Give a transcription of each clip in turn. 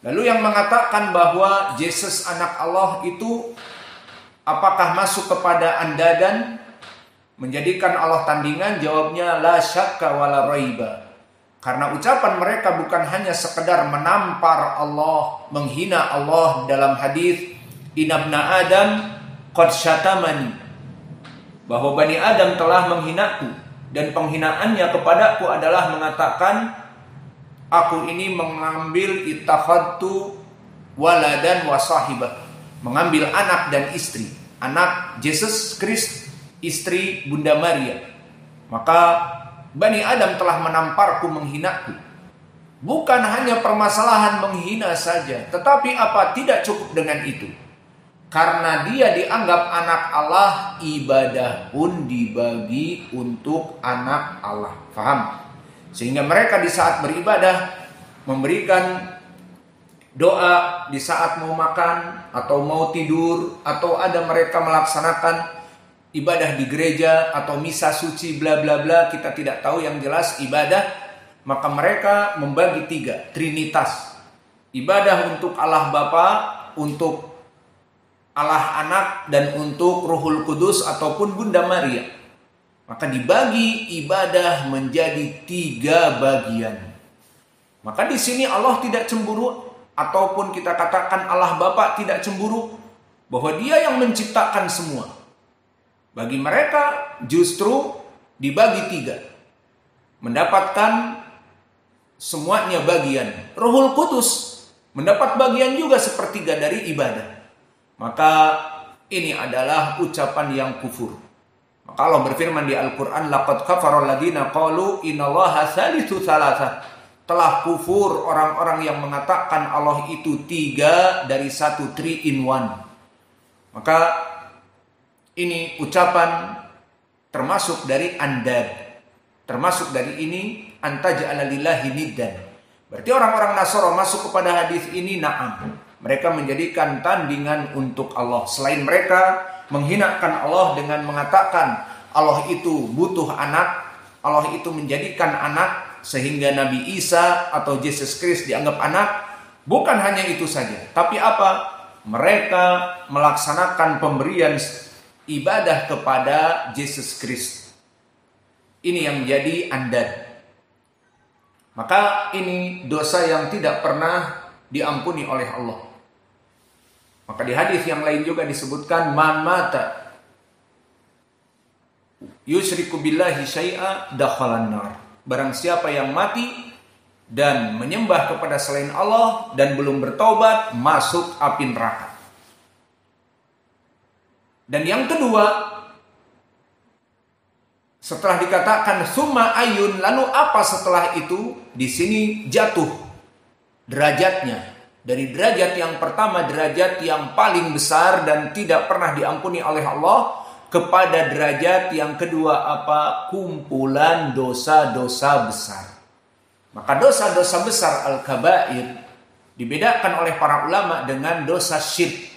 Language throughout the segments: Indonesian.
Lalu yang mengatakan bahwa Yesus anak Allah itu apakah masuk kepada andadan, menjadikan Allah tandingan? Jawabnya la syakka wala raiba. Karena ucapan mereka bukan hanya sekedar menampar Allah, menghina Allah dalam hadis inabna Adam qad syatamani, bahwa Bani Adam telah menghinaku, dan penghinaannya kepadaku adalah mengatakan aku ini mengambil ittakhadtu waladan wa sahibah, mengambil anak dan istri, anak Yesus Kristus, istri Bunda Maria. Maka Bani Adam telah menamparku, menghinaku. Bukan hanya permasalahan menghina saja, tetapi apa tidak cukup dengan itu? Karena dia dianggap anak Allah, ibadah pun dibagi untuk anak Allah. Faham? Sehingga mereka di saat beribadah memberikan doa di saat mau makan atau mau tidur, atau ada mereka melaksanakan ibadah di gereja atau misa suci bla bla bla, kita tidak tahu, yang jelas ibadah. Maka mereka membagi tiga, trinitas. Ibadah untuk Allah Bapa, untuk Allah Anak, dan untuk Ruhul Kudus ataupun Bunda Maria. Maka dibagi ibadah menjadi tiga bagian. Maka di sini Allah tidak cemburu, ataupun kita katakan Allah Bapa tidak cemburu, bahwa Dia yang menciptakan semua. Bagi mereka justru dibagi tiga, mendapatkan semuanya bagian. Ruhul Kudus mendapat bagian juga sepertiga dari ibadah. Maka ini adalah ucapan yang kufur. Maka Allah berfirman di Al-Quran, laqad kafara alladziina qalu innallaha tsalitsu tsalatsa. Telah kufur orang-orang yang mengatakan Allah itu tiga dari satu, 3 in 1. Maka ini ucapan termasuk dari andad. Termasuk dari ini antaj'ala lillahi niddan. Berarti orang-orang Nasara masuk kepada hadis ini, na'am. Mereka menjadikan tandingan untuk Allah. Selain mereka menghinakan Allah dengan mengatakan Allah itu butuh anak, Allah itu menjadikan anak, sehingga Nabi Isa atau Yesus Kristus dianggap anak. Bukan hanya itu saja, tapi apa? Mereka melaksanakan pemberian ibadah kepada Yesus Kristus. Ini yang menjadi andad. Maka ini dosa yang tidak pernah diampuni oleh Allah. Maka di hadis yang lain juga disebutkan, man mata yusyriku billahi syai'a dakhalan nar. Barang siapa yang mati dan menyembah kepada selain Allah dan belum bertaubat, masuk api neraka. Dan yang kedua, setelah dikatakan summa ayun, lalu apa setelah itu? Di sini jatuh derajatnya. Dari derajat yang pertama, derajat yang paling besar dan tidak pernah diampuni oleh Allah, kepada derajat yang kedua, apa? Kumpulan dosa-dosa besar. Maka dosa-dosa besar al-kabair dibedakan oleh para ulama dengan dosa syirik.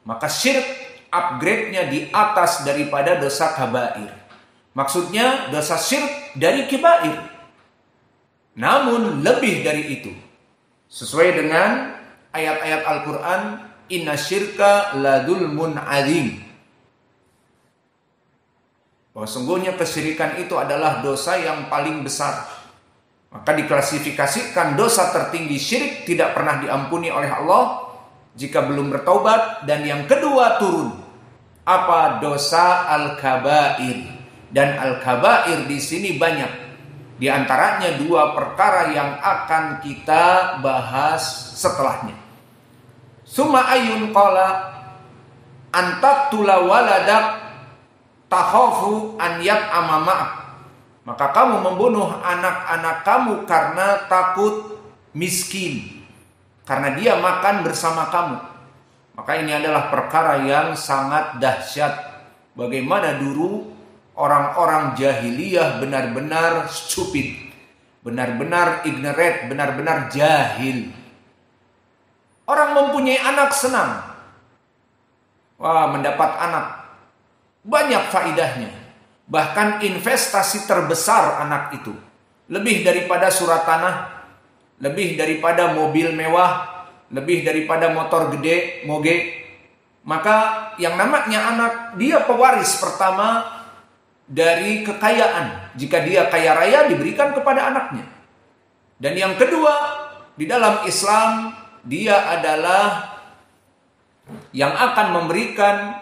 Maka syirik upgrade-nya di atas daripada dosa kabair. Maksudnya dosa syirik dari kibair, namun lebih dari itu. Sesuai dengan ayat-ayat Al-Quran, inna syirka la dzulmun adzim, bahwa sungguhnya kesyirikan itu adalah dosa yang paling besar. Maka diklasifikasikan dosa tertinggi syirik, tidak pernah diampuni oleh Allah jika belum bertaubat. Dan yang kedua turun, apa? Dosa al-kabair. Dan al-kabair di sini banyak. Di antaranya 2 perkara yang akan kita bahas setelahnya. Summa ayun qala antaqtula waladak takhafu an yat'ama ma'ak. Maka kamu membunuh anak-anak kamu karena takut miskin, karena dia makan bersama kamu. Maka ini adalah perkara yang sangat dahsyat. Bagaimana dulu orang-orang jahiliyah benar-benar stupid, benar-benar ignorant, benar-benar jahil. Orang mempunyai anak senang. Wah, mendapat anak banyak faidahnya. Bahkan investasi terbesar anak itu. Lebih daripada surat tanah, lebih daripada mobil mewah, lebih daripada motor gede, moge, maka yang namanya anak, dia pewaris pertama dari kekayaan. Jika dia kaya raya, diberikan kepada anaknya. Dan yang kedua, di dalam Islam, dia adalah yang akan memberikan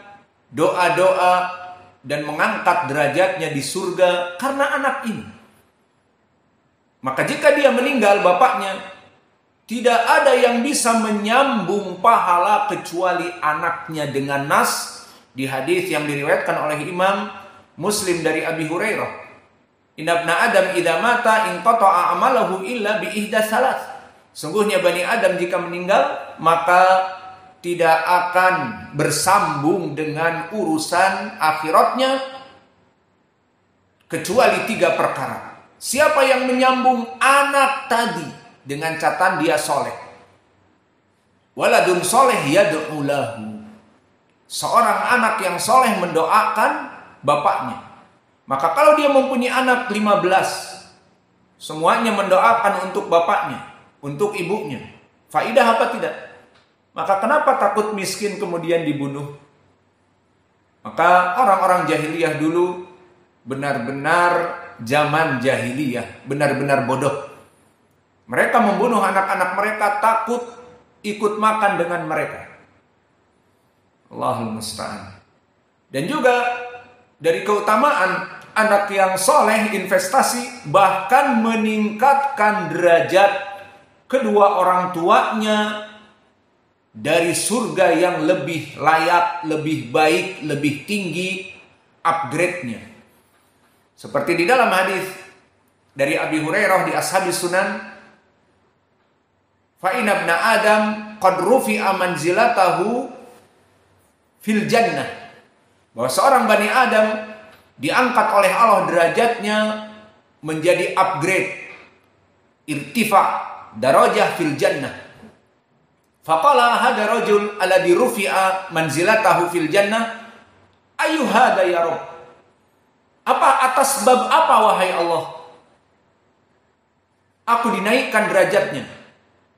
doa-doa dan mengangkat derajatnya di surga karena anak ini. Maka jika dia meninggal bapaknya, tidak ada yang bisa menyambung pahala kecuali anaknya dengan nas di hadis yang diriwayatkan oleh Imam Muslim dari Abi Hurairah. Inna ibna Adam idza mata inqata'a amalahu illa bi ihda salas. Sungguhnya Bani Adam jika meninggal maka tidak akan bersambung dengan urusan akhiratnya kecuali 3 perkara. Siapa yang menyambung anak tadi dengan catatan dia soleh. Waladun soleh yad'u lahu. Seorang anak yang soleh mendoakan bapaknya. Maka kalau dia mempunyai anak 15, semuanya mendoakan untuk bapaknya, untuk ibunya. Faidah apa tidak? Maka kenapa takut miskin kemudian dibunuh? Maka orang-orang jahiliyah dulu benar-benar zaman jahiliyah, benar-benar bodoh. Mereka membunuh anak-anak mereka takut ikut makan dengan mereka. Allahul musta'an. Dan juga dari keutamaan anak yang soleh investasi bahkan meningkatkan derajat kedua orang tuanya dari surga yang lebih layak, lebih baik, lebih tinggi upgrade-nya. Seperti di dalam hadis dari Abi Hurairah di Ashabis Sunan, fa inna ibna Adam qad rufi'a manzilatahu fil jannah. Bahwa seorang Bani Adam diangkat oleh Allah derajatnya menjadi upgrade, irtifa darajah fil jannah. Faqala hada rajul alladhi rufi'a manzilatahu fil jannah ayu hada ya Rabb. Apa atas sebab apa wahai Allah aku dinaikkan derajatnya?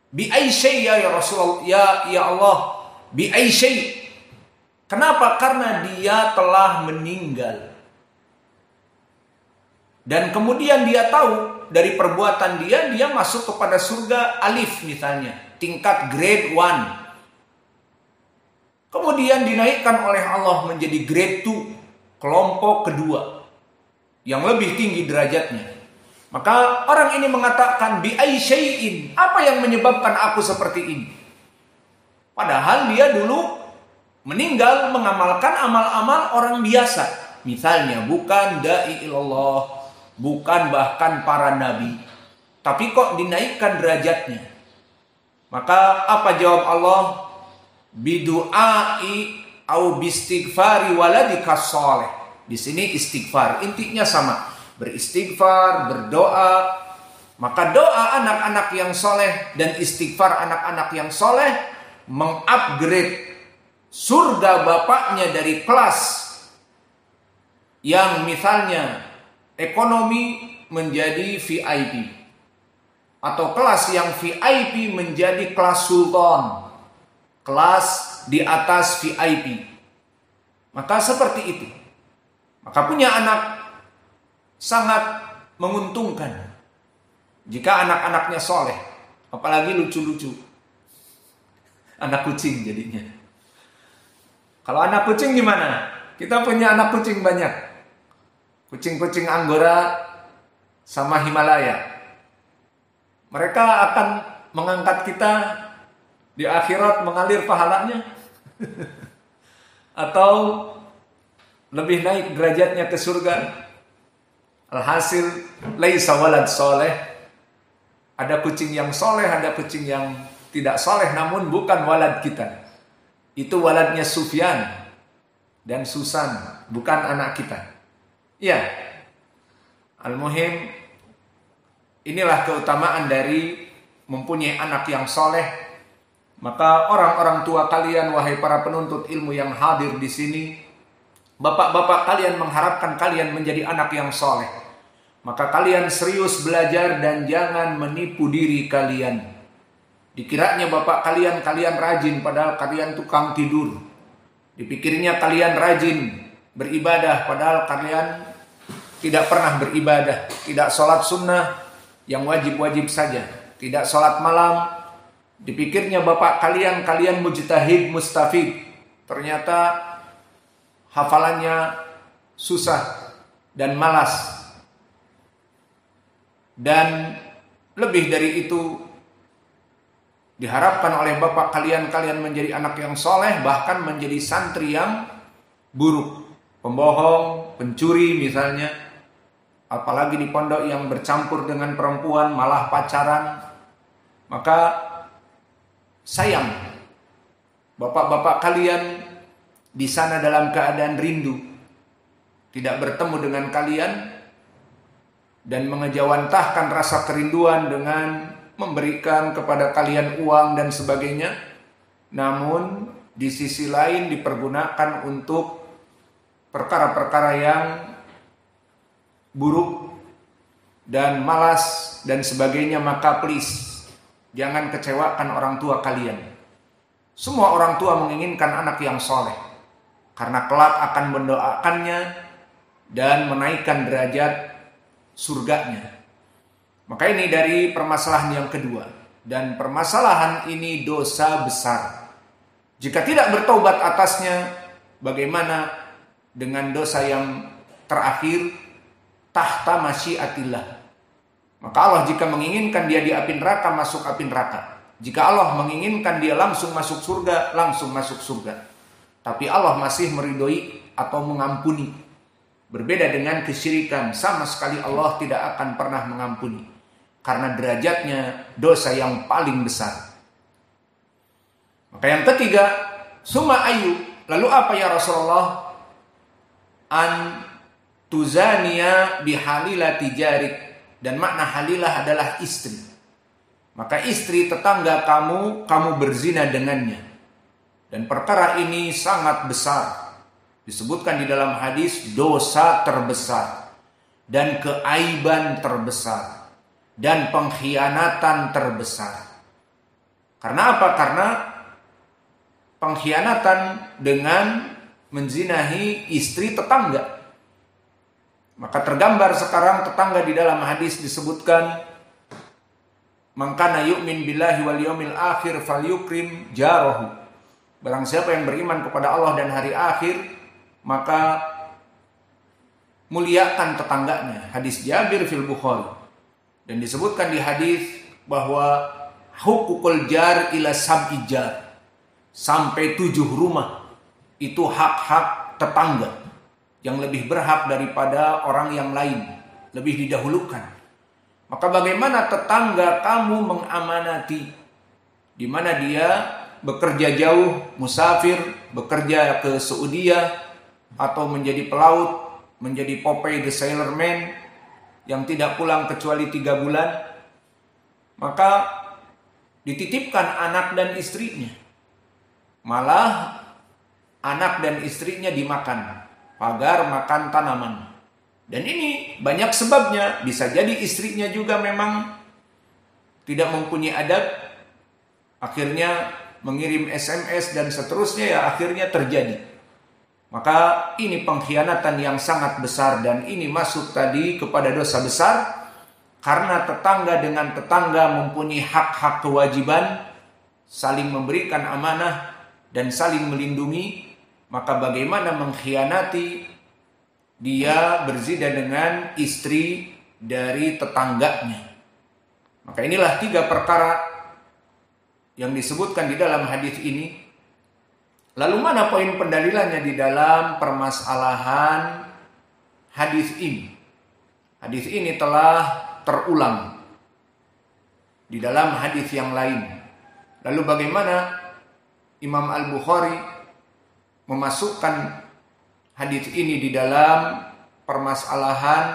Bi ai syai ya Rasulullah, ya Allah, bi ai syai. Kenapa? Karena dia telah meninggal. Dan kemudian dia tahu dari perbuatan dia masuk kepada surga alif misalnya, tingkat grade 1. Kemudian dinaikkan oleh Allah menjadi grade 2, kelompok kedua, yang lebih tinggi derajatnya. Maka orang ini mengatakan bi ai syai'in, apa yang menyebabkan aku seperti ini? Padahal dia dulu meninggal mengamalkan amal-amal orang biasa. Misalnya bukan dai ilallah, bukan bahkan para nabi. Tapi kok dinaikkan derajatnya? Maka apa jawab Allah? Bidu'ai au bistighfari waladika sholih. Di sini istighfar, intinya sama. Beristighfar, berdoa. Maka doa anak-anak yang soleh dan istighfar anak-anak yang soleh mengupgrade surga bapaknya dari kelas yang misalnya ekonomi menjadi VIP, atau kelas yang VIP menjadi kelas sultan, kelas di atas VIP. Maka seperti itu. Maka punya anak sangat menguntungkan jika anak-anaknya soleh, apalagi lucu-lucu. Anak kucing jadinya. Kalau anak kucing gimana? Kita punya anak kucing banyak. Kucing-kucing Anggora sama Himalaya. Mereka akan mengangkat kita di akhirat, mengalir pahalanya. Atau lebih naik derajatnya ke surga. Alhasil laisa walad soleh. Ada kucing yang soleh, ada kucing yang tidak soleh, namun bukan walad kita. Itu waladnya Sufyan dan Susan, bukan anak kita. Ya, al-muhim, inilah keutamaan dari mempunyai anak yang soleh. Maka orang-orang tua kalian, wahai para penuntut ilmu yang hadir di sini, bapak-bapak kalian mengharapkan kalian menjadi anak yang soleh. Maka kalian serius belajar dan jangan menipu diri kalian. Dikiranya bapak kalian rajin, padahal kalian tukang tidur. Dipikirnya kalian rajin beribadah, padahal kalian tidak pernah beribadah. Tidak sholat sunnah yang wajib-wajib saja, tidak sholat malam. Dipikirnya bapak kalian mujtahid mustafid, ternyata hafalannya susah dan malas. Dan lebih dari itu, diharapkan oleh bapak kalian menjadi anak yang soleh, bahkan menjadi santri yang buruk, pembohong, pencuri misalnya. Apalagi di pondok yang bercampur dengan perempuan, malah pacaran. Maka sayang, bapak-bapak kalian di sana dalam keadaan rindu, tidak bertemu dengan kalian, dan mengejawantahkan rasa kerinduan dengan memberikan kepada kalian uang dan sebagainya. Namun di sisi lain dipergunakan untuk perkara-perkara yang buruk dan malas dan sebagainya. Maka please, jangan kecewakan orang tua kalian. Semua orang tua menginginkan anak yang soleh, karena kelak akan mendoakannya dan menaikkan derajat surganya. Maka ini dari permasalahan yang kedua. Dan permasalahan ini dosa besar. Jika tidak bertobat atasnya, bagaimana dengan dosa yang terakhir, tahta masyiatillah? Maka Allah jika menginginkan dia di api neraka, masuk api neraka. Jika Allah menginginkan dia langsung masuk surga, langsung masuk surga. Tapi Allah masih meridhoi atau mengampuni. Berbeda dengan kesyirikan, sama sekali Allah tidak akan pernah mengampuni, karena derajatnya dosa yang paling besar. Maka yang ketiga, summa ayu, lalu apa ya Rasulullah? An tuzaniya bihalilati jarik, dan makna halilah adalah istri. Maka istri tetangga kamu berzina dengannya. Dan perkara ini sangat besar. Disebutkan di dalam hadis dosa terbesar dan keaiban terbesar dan pengkhianatan terbesar. Karena apa? Karena pengkhianatan dengan menzinahi istri tetangga. Maka tergambar sekarang tetangga di dalam hadis disebutkan, man kana yu'min billahi wal yaumil akhir falyukrim jarahu. Barang siapa yang beriman kepada Allah dan hari akhir, maka muliakan tetangganya. Hadis Jabir fil Bukhari. Dan disebutkan di hadis bahwa hukukul jar ila sab'i jar, sampai 7 rumah itu hak-hak tetangga yang lebih berhak daripada orang yang lain, lebih didahulukan. Maka bagaimana tetangga kamu mengamanati, di mana dia bekerja jauh, musafir, bekerja ke Saudia, atau menjadi pelaut, menjadi Popeye the Sailor Man yang tidak pulang kecuali 3 bulan, maka dititipkan anak dan istrinya. Malah anak dan istrinya dimakan, pagar makan tanaman. Dan ini banyak sebabnya. Bisa jadi istrinya juga memang tidak mempunyai adab, akhirnya mengirim SMS dan seterusnya, ya akhirnya terjadi. Maka ini pengkhianatan yang sangat besar, dan ini masuk tadi kepada dosa besar, karena tetangga dengan tetangga mempunyai hak-hak kewajiban, saling memberikan amanah dan saling melindungi. Maka bagaimana mengkhianati dia berzina dengan istri dari tetangganya? Maka inilah 3 perkara yang disebutkan di dalam hadis ini. Lalu mana poin pendalilannya di dalam permasalahan hadis ini? Hadis ini telah terulang di dalam hadis yang lain. Lalu bagaimana Imam Al-Bukhari memasukkan hadis ini di dalam permasalahan